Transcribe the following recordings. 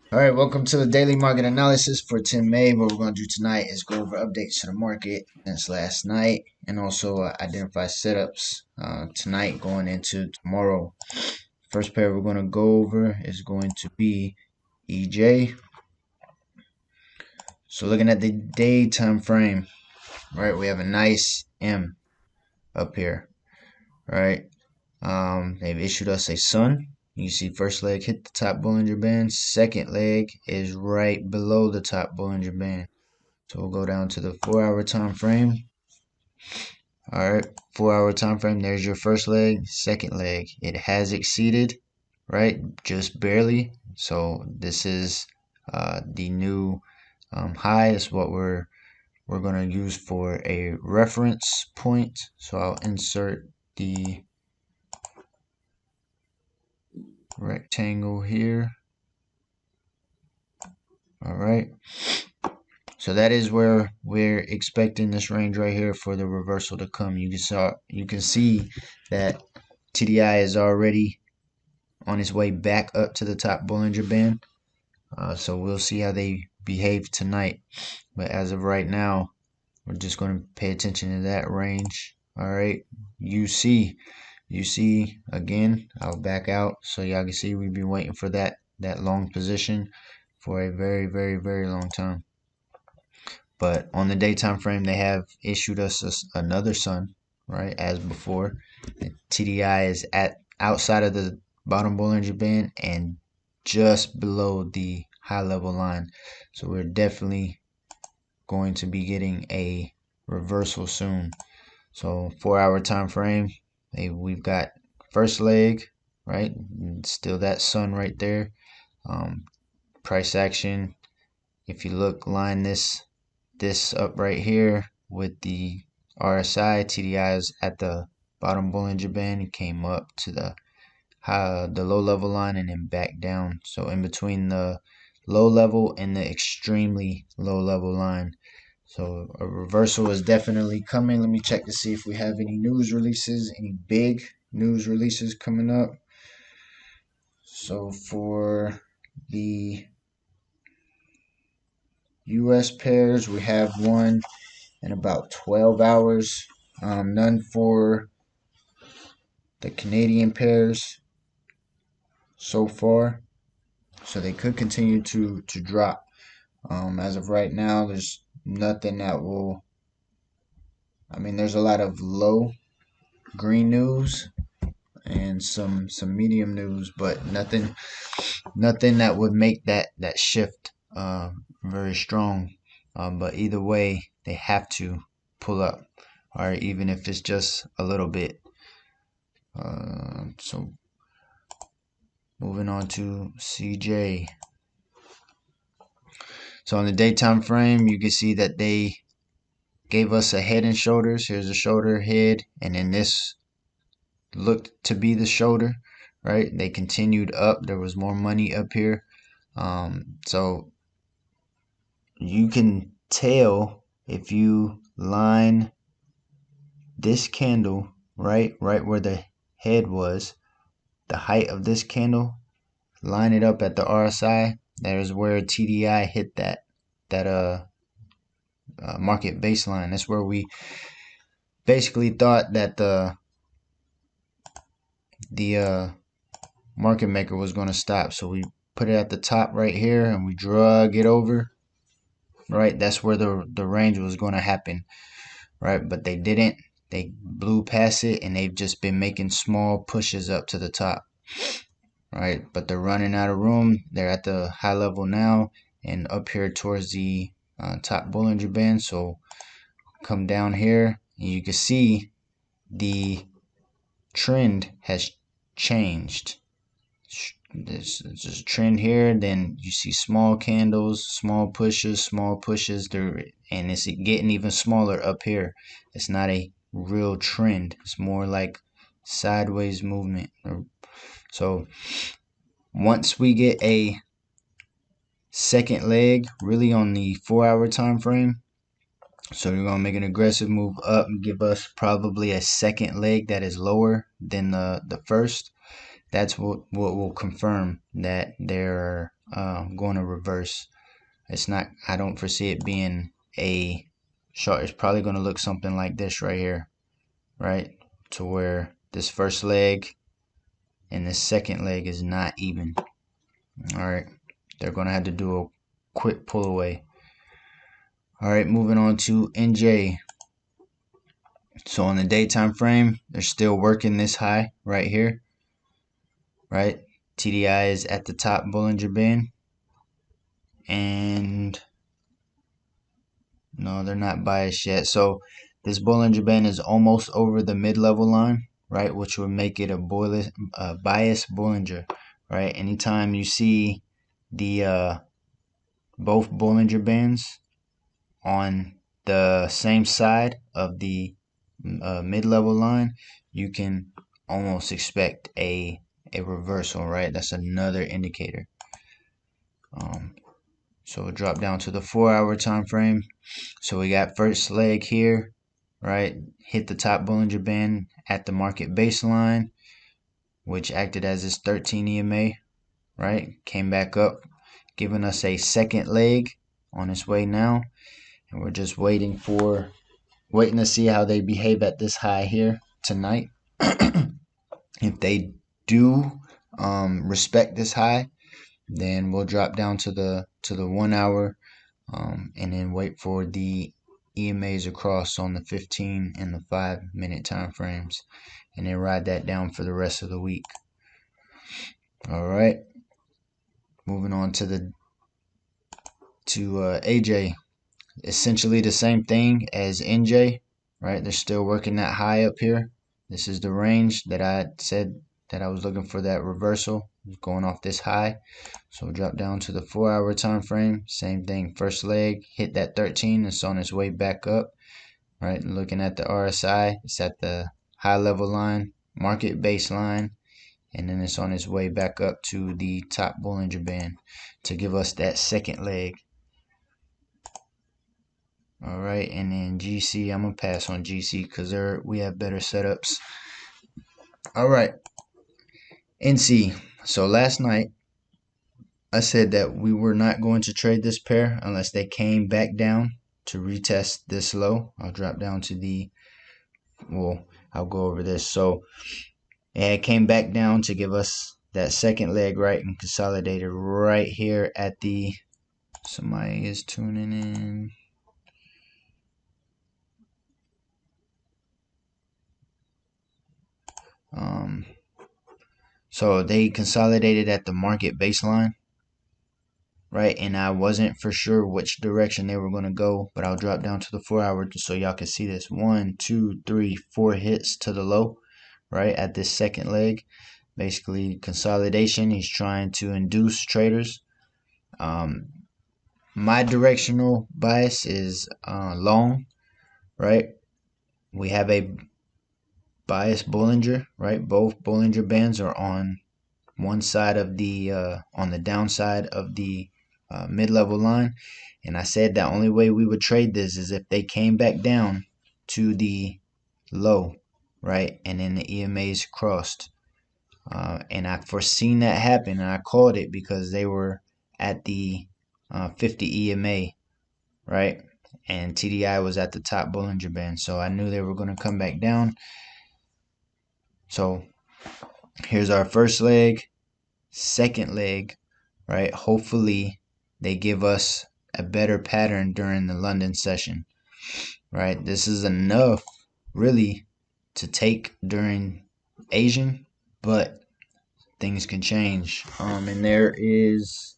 All right, welcome to the daily market analysis for 10 May. What we're going to do tonight is go over updates to the market since last night and also identify setups tonight going into tomorrow. First pair we're going to go over is going to be EJ. So looking at the day time frame, right, we have a nice M up here, right? They've issued us a sun. You see first leg hit the top Bollinger Band. Second leg is right below the top Bollinger Band. So we'll go down to the 4-hour time frame. All right, 4-hour time frame. There's your first leg. Second leg, it has exceeded, right? Just barely. So this is the new high. Is what we're gonna use for a reference point. So I'll insert the rectangle here. All right. So that is where we're expecting this range right here for the reversal to come. You can see that TDI is already on its way back up to the top Bollinger Band. So we'll see how they behave tonight. But as of right now, we're just going to pay attention to that range. All right. UC again. I'll back out so y'all can see we've been waiting for that long position for a very, very, very long time. But on the daytime frame, they have issued us another sun, right, as before. The TDI is at outside of the bottom Bollinger Band and just below the high level line. So we're definitely going to be getting a reversal soon. So 4-hour time frame, we've got first leg, right, still that sun right there. Price action, if you look, line this up right here with the RSI. TDI is at the bottom Bollinger Band. It came up to the low level line and then back down. So in between the low level and the extremely low level line. So a reversal is definitely coming. Let me check to see if we have any news releases, any big news releases coming up. So for the US pairs, we have one in about 12 hours. None for the Canadian pairs so far. So they could continue to drop. As of right now, there's nothing that will. I mean, there's a lot of low green news and some medium news, but nothing that would make that shift very strong. But either way, they have to pull up, or even if it's just a little bit. So moving on to CJ. So on the daytime frame, you can see that they gave us a head and shoulders. Here's a shoulder, head, and then this looked to be the shoulder, right? They continued up. There was more money up here. So you can tell if you line this candle right where the head was, the height of this candle, line it up at the RSI. That is where TDI hit that market baseline. That's where we basically thought that the market maker was going to stop. So we put it at the top right here and we drug it over, right? That's where the range was going to happen, right? But they didn't. They blew past it and they've just been making small pushes up to the top, right? But they're running out of room. They're at the high level now and up here towards the top Bollinger Band. So come down here and you can see the trend has changed. There's a trend here, then you see small candles, small pushes there, and it's getting even smaller up here. It's not a real trend, it's more like sideways movement. So once we get a second leg really on the 4-hour time frame, so you're gonna make an aggressive move up and give us probably a second leg that is lower than the first. that's what will confirm that they're going to reverse. It's not, I don't foresee it being a short. It's probably going to look something like this right here, right? To where this first leg and this second leg is not even. All right, they're going to have to do a quick pull away. All right, moving on to NJ. So on the daytime frame, they're still working this high right here, right? TDI is at the top Bollinger Band, and no, they're not biased yet. So this Bollinger Band is almost over the mid-level line, right? Which would make it a biased Bollinger, right? Anytime you see the both Bollinger Bands on the same side of the mid-level line, you can almost expect a reversal, right? That's another indicator. So we'll drop down to the 4-hour time frame. So we got first leg here, right? Hit the top Bollinger Band at the market baseline, which acted as its 13 EMA, right? Came back up, giving us a second leg on its way now. And we're just waiting to see how they behave at this high here tonight. If they do respect this high, then we'll drop down to the 1 hour, and then wait for the EMAs across on the 15 and the 5-minute time frames, and then ride that down for the rest of the week. All right, moving on to AJ. Essentially the same thing as NJ, right? They're still working that high up here. This is the range that I said that I was looking for, that reversal going off this high. So we'll drop down to the 4-hour time frame. Same thing. First leg hit that 13. It's on its way back up. Right. Looking at the RSI, it's at the high level line, market baseline, and then it's on its way back up to the top Bollinger Band to give us that second leg. All right, and then GC, I'm gonna pass on GC because we have better setups. All right, NC. So last night I said that we were not going to trade this pair unless they came back down to retest this low. I'll drop down to I'll go over this. So it came back down to give us that second leg, right, and consolidated right here at the, somebody is tuning in. So they consolidated at the market baseline, right? And I wasn't for sure which direction they were going to go, but I'll drop down to the 4-hour so y'all can see this. 1, 2, 3, 4 hits to the low, right, at this second leg. Basically consolidation. He's trying to induce traders. My directional bias is long, right? We have a bias Bollinger, right? Both Bollinger Bands are on one side of the on the downside of the mid-level line, and I said the only way we would trade this is if they came back down to the low, right, and then the EMAs crossed, and I foreseen that happen, and I called it because they were at the 50 EMA, right, and TDI was at the top Bollinger Band, so I knew they were going to come back down. So here's our first leg, second leg, right? Hopefully they give us a better pattern during the London session, right? This is enough really to take during Asian, but things can change. And there is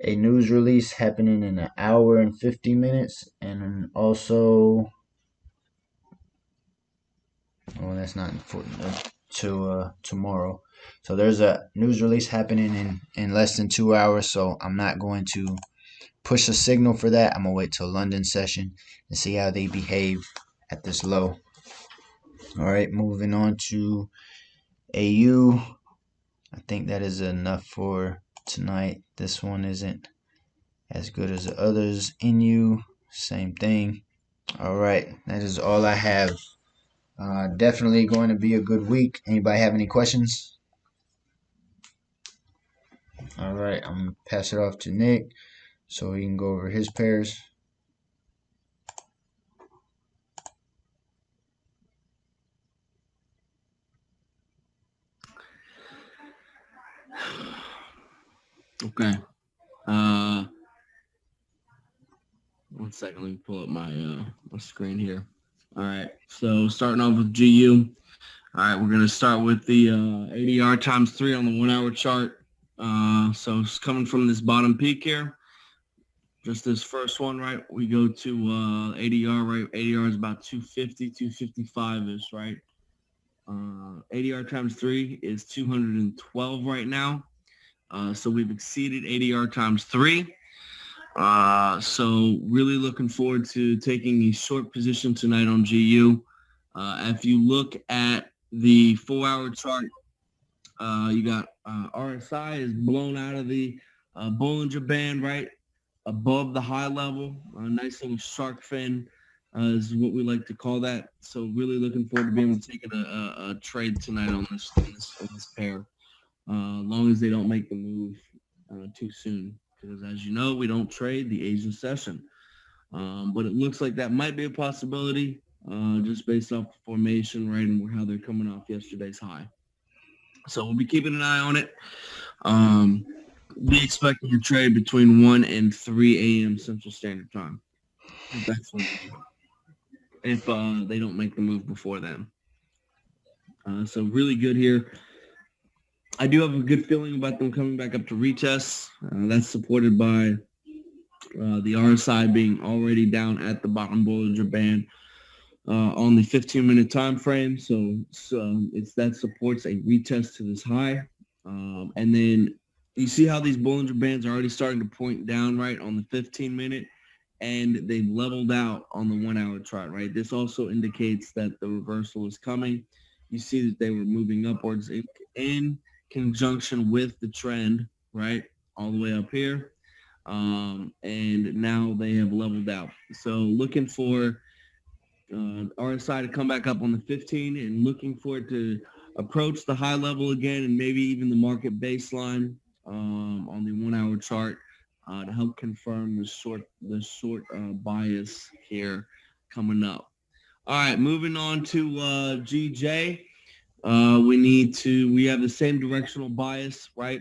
a news release happening in 1 hour and 50 minutes, and also, well, that's not important, to tomorrow. So there's a news release happening in less than 2 hours, so I'm not going to push a signal for that. I'm gonna wait till London session and see how they behave at this low. All right, moving on to AU. I think that is enough for tonight. This one isn't as good as the others. NU, same thing. All right, that is all I have. Definitely going to be a good week. Anybody have any questions? All right, I'm gonna pass it off to Nick so he can go over his pairs. Okay. 1 second. Let me pull up my screen here. All right. So starting off with GU. All right, we're gonna start with the ADR times 3 on the 1 hour chart. So it's coming from this bottom peak here. Just this first one, right? We go to ADR, right? ADR is about 250, 255-ish, right? ADR times 3 is 212 right now. So we've exceeded ADR times 3. So really looking forward to taking a short position tonight on GU. If you look at the 4 hour chart, you got RSI is blown out of the Bollinger Band, right? Above the high level, a nice little shark fin is what we like to call that. So really looking forward to being able to take a trade tonight on this pair, long as they don't make the move too soon. Because as you know, we don't trade the Asian session, but it looks like that might be a possibility just based off the formation, right, and how they're coming off yesterday's high. So we'll be keeping an eye on it. Be expecting a trade between 1 and 3 a.m. Central Standard Time. That's if they don't make the move before then. So really good here. I do have a good feeling about them coming back up to retests. That's supported by the RSI being already down at the bottom Bollinger Band on the 15-minute time frame. So that supports a retest to this high. And then you see how these Bollinger Bands are already starting to point down, right, on the 15-minute, and they've leveled out on the 1 hour chart, right? This also indicates that the reversal is coming. You see that they were moving upwards in conjunction with the trend, right, all the way up here. And now they have leveled out. So looking for RSI to come back up on the 15 and looking for it to approach the high level again and maybe even the market baseline on the 1 hour chart to help confirm the short bias here coming up. All right, moving on to GJ. We have the same directional bias, right?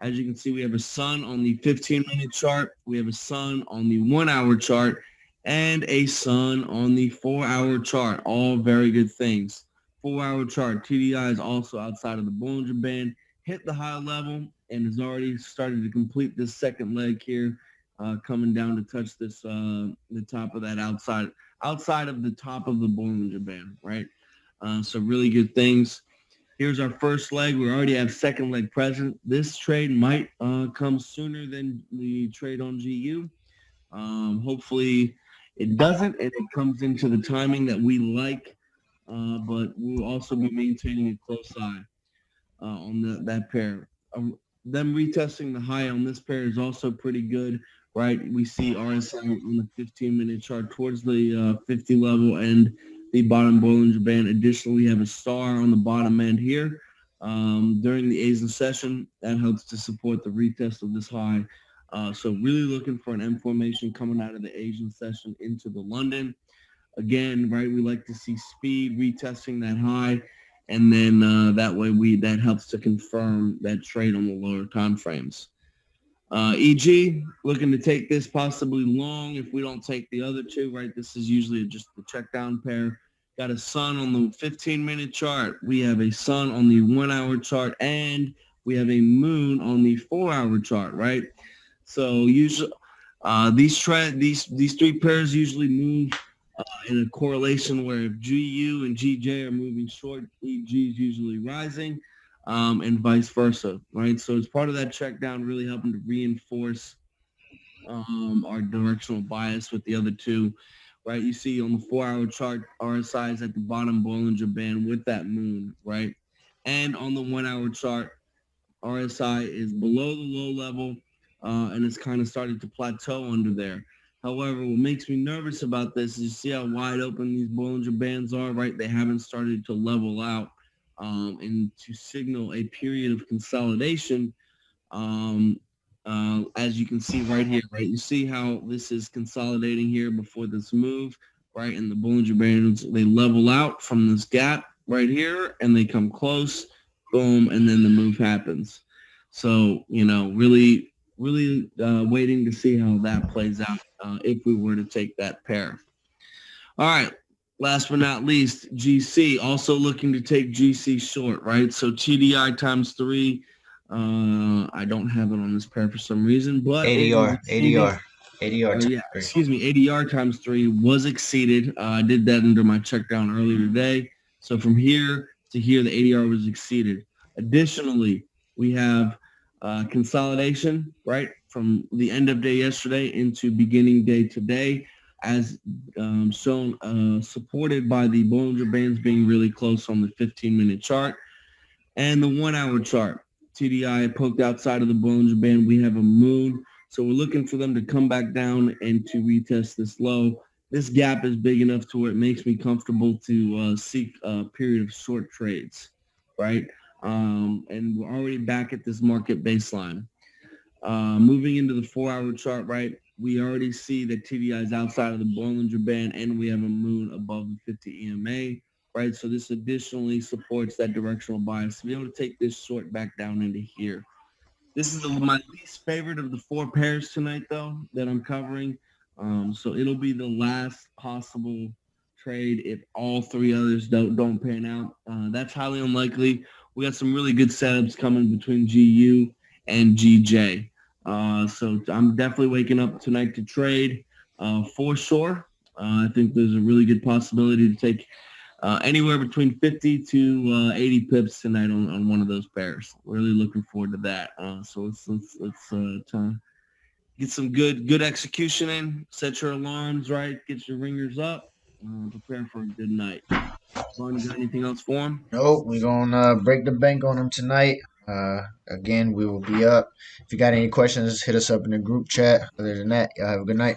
As you can see, we have a sun on the 15-minute chart. We have a sun on the 1 hour chart and a sun on the 4 hour chart. All very good things. 4 hour chart, TDI is also outside of the Bollinger Band, hit the high level and has already started to complete this second leg here, coming down to touch this the top of that outside of the top of the Bollinger Band, right? So really good things. Here's our first leg. We already have second leg present. This trade might come sooner than the trade on GU. Hopefully it doesn't, and it comes into the timing that we like, but we'll also be maintaining a close eye on that pair. Them retesting the high on this pair is also pretty good, right? We see RSI on the 15-minute chart towards the 50 level and the bottom Bollinger Band. Additionally, we have a star on the bottom end here during the Asian session. That helps to support the retest of this high. So really looking for an M formation coming out of the Asian session into the London. Again, right, we like to see speed retesting that high, and then that way that helps to confirm that trade on the lower time frames. EG, looking to take this possibly long if we don't take the other two, right? This is usually just the check down pair. Got a sun on the 15-minute chart. We have a sun on the 1 hour chart, and we have a moon on the 4 hour chart, right? So usually these three pairs usually move in a correlation where if GU and GJ are moving short, EG is usually rising, and vice versa, right? So as part of that check down, really helping to reinforce our directional bias with the other two, right? You see on the 4 hour chart, RSI is at the bottom Bollinger Band with that moon, right? And on the 1 hour chart, RSI is below the low level, and it's kind of starting to plateau under there. However, what makes me nervous about this is you see how wide open these Bollinger Bands are, right? They haven't started to level out and to signal a period of consolidation As you can see right here, right? You see how this is consolidating here before this move, right? And the Bollinger Bands, they level out from this gap right here and they come close, boom, and then the move happens. So, really, really waiting to see how that plays out if we were to take that pair. All right. Last but not least, GC also looking to take GC short, right? So TDI times 3. I don't have it on this pair for some reason, but it was ADR, exceeded. ADR, ADR Yeah, times 3. excuse me. ADR times 3 was exceeded. I did that under my check down earlier today. So from here to here, the ADR was exceeded. Additionally, we have consolidation, right, from the end of day yesterday into beginning day today, as shown, supported by the Bollinger Bands being really close on the 15-minute chart and the 1-hour chart. TDI poked outside of the Bollinger Band. We have a moon. So we're looking for them to come back down and to retest this low. This gap is big enough to where it makes me comfortable to seek a period of short trades, right? And we're already back at this market baseline. Moving into the 4-hour chart, right, we already see that TDI is outside of the Bollinger Band and we have a moon above the 50 EMA, right? So this additionally supports that directional bias to be able to take this short back down into here. This is my least favorite of the 4 pairs tonight, though, that I'm covering. So it'll be the last possible trade if all 3 others don't pan out. That's highly unlikely. We got some really good setups coming between GU and GJ. So I'm definitely waking up tonight to trade for sure. I think there's a really good possibility to take anywhere between 50 to 80 pips tonight on one of those pairs. Really looking forward to that. So let's time get some good execution in. Set your alarms right. Get your ringers up. Prepare for a good night. Vaughn, you got anything else for him? Nope, we're gonna break the bank on them tonight. Again, we will be up. If you got any questions, hit us up in the group chat. Other than that, y'all have a good night.